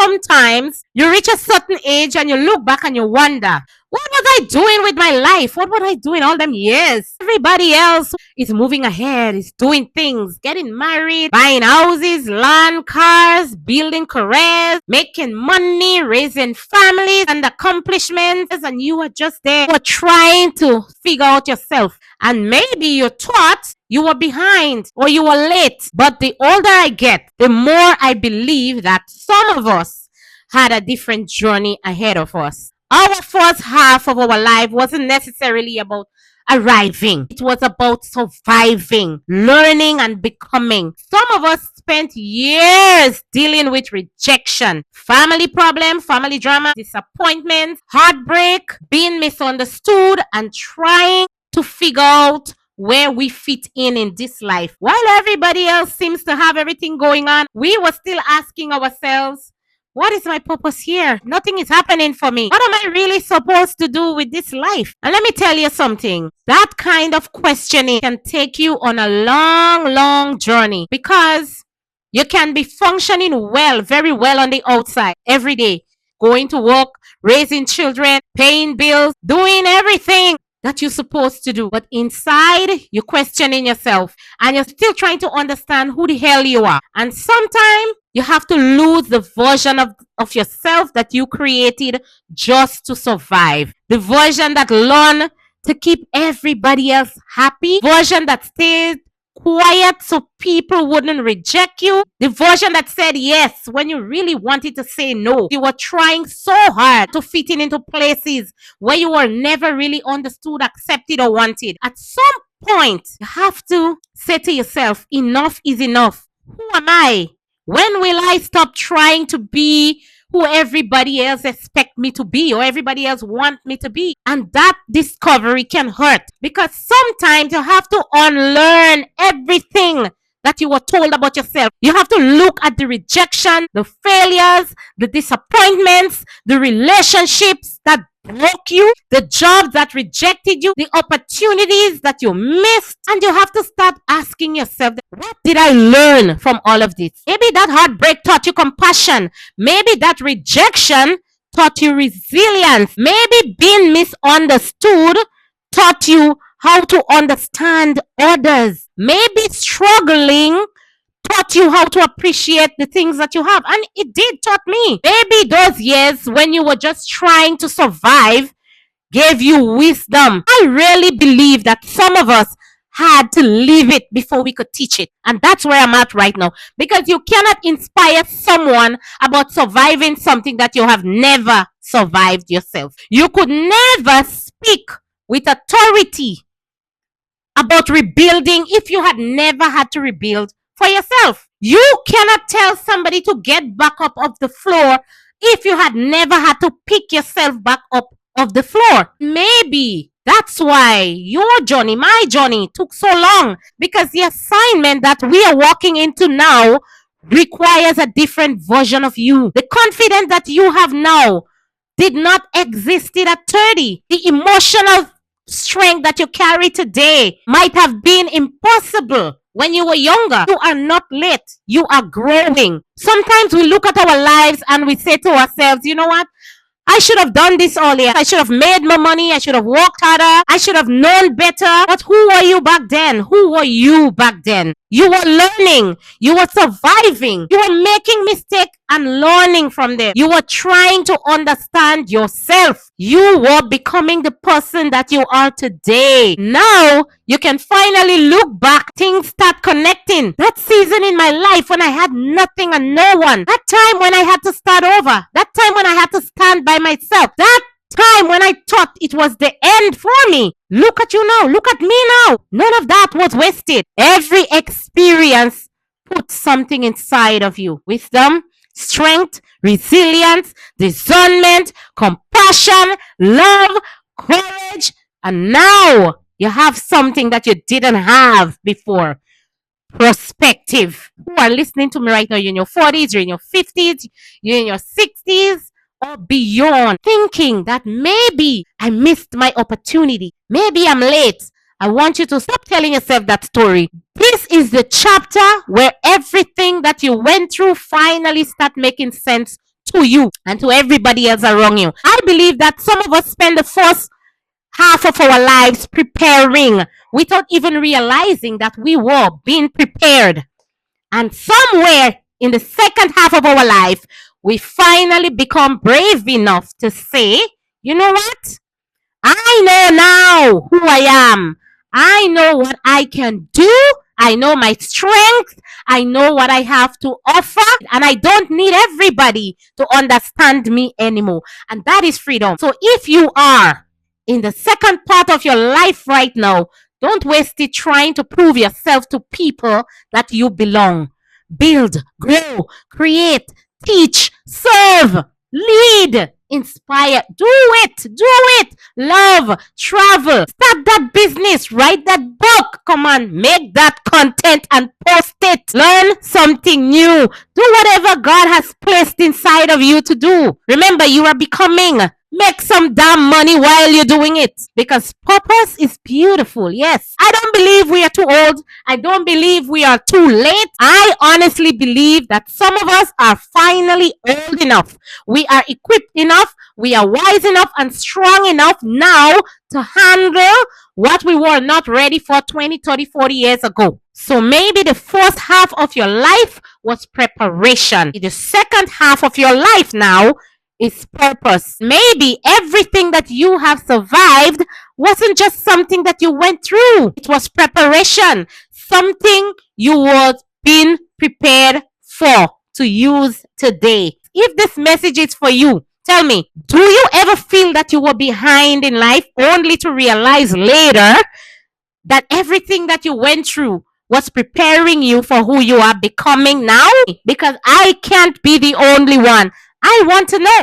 sometimes you reach a certain age and you look back and you wonder, what was I doing with my life? What was I doing all them years? Everybody else is moving ahead, is doing things, getting married, buying houses, land, cars, building careers, making money, raising families and accomplishments. And you are just there. You are trying to figure out yourself. And maybe you thought you were behind or you were late. But the older I get, the more I believe that some of us had a different journey ahead of us. Our first half of our life wasn't necessarily about arriving. It was about surviving, learning, and becoming. Some of us spent years dealing with rejection, family problems, family drama, disappointments, heartbreak, being misunderstood, and trying to figure out where we fit in this life. While everybody else seems to have everything going on, we were still asking ourselves, what is my purpose here? Nothing is happening for me. What am I really supposed to do with this life? And let me tell you something. That kind of questioning can take you on a long, long journey, because you can be functioning well, very well on the outside every day, going to work, raising children, paying bills, doing everything that you're supposed to do. But inside, you're questioning yourself and you're still trying to understand who the hell you are. And sometimes you have to lose the version of yourself that you created just to survive. The version that learned to keep everybody else happy. Version that stayed quiet so people wouldn't reject you. The version that said yes when you really wanted to say no. You were trying so hard to fit into places where you were never really understood, accepted, or wanted. At some point, you have to say to yourself, enough is enough. Who am I? When will I stop trying to be who everybody else expect me to be or everybody else want me to be? And that discovery can hurt, because sometimes you have to unlearn everything that you were told about yourself. You have to look at the rejection, the failures, the disappointments, the relationships that broke you, the jobs that rejected you, the opportunities that you missed. And you have to start asking yourself, what did I learn from all of this? Maybe that heartbreak taught you compassion. Maybe that rejection taught you resilience. Maybe being misunderstood taught you how to understand others. Maybe struggling taught you how to appreciate the things that you have. And it did taught me. Maybe those years when you were just trying to survive gave you wisdom. I really believe that some of us had to live it before we could teach it. And that's where I'm at right now. Because you cannot inspire someone about surviving something that you have never survived yourself. You could never speak with authority about rebuilding if you had never had to rebuild for yourself. You cannot tell somebody to get back up off the floor if you had never had to pick yourself back up off the floor. Maybe that's why your journey, my journey, took so long, because the assignment that we are walking into now requires a different version of you. The confidence that you have now did not exist at 30. The emotional strength that you carry today might have been impossible when you were younger. You are not late. You are growing. Sometimes we look at our lives and we say to ourselves, you know what? I should have done this earlier. I should have made more money. I should have worked harder. I should have known better. But who were you back then? Who were you back then? You were learning. You were surviving. You were making mistakes and learning from them. You were trying to understand yourself. You were becoming the person that you are today. Now, you can finally look back. Things start connecting. That season in my life when I had nothing and no one. That time when I had to start over. That time when I had to stand by myself. That time when I thought it was the end for me. Look at you now. Look at me now. None of that was wasted. Every experience put something inside of you. Wisdom, strength, resilience, discernment, compassion, love, courage. And now you have something that you didn't have before. Perspective. Who are listening to me right now? You're in your 40s, you're in your 50s, you're in your 60s. Or beyond, thinking that maybe I missed my opportunity. Maybe I'm late. I want you to stop telling yourself that story. This is the chapter where everything that you went through finally start making sense to you and to everybody else around you. I believe that some of us spend the first half of our lives preparing without even realizing that we were being prepared. And somewhere in the second half of our life, we finally become brave enough to say, you know what? I know now who I am. I know what I can do. I know my strength. I know what I have to offer. And I don't need everybody to understand me anymore. And that is freedom. So if you are in the second part of your life right now, don't waste it trying to prove yourself to people that you belong. Build, grow, create, teach, serve, lead, inspire. Do it. Love, travel, start that business, write that book. Come on, make that content and post it. Learn something new. Do whatever God has placed inside of you to do. Remember, you are becoming. Make some damn money while you're doing it because purpose is beautiful. Yes. I don't believe we are too old. I don't believe we are too late. I honestly believe that some of us are finally old enough. We are equipped enough. We are wise enough and strong enough now to handle what we were not ready for 20, 30, 40 years ago. So maybe the first half of your life was preparation. The second half of your life now is purpose. Maybe everything that you have survived wasn't just something that you went through. It was preparation. Something you were being prepared for to use today. If this message is for you, tell me, do you ever feel that you were behind in life only to realize later that everything that you went through was preparing you for who you are becoming now? Because I can't be the only one. I want to know.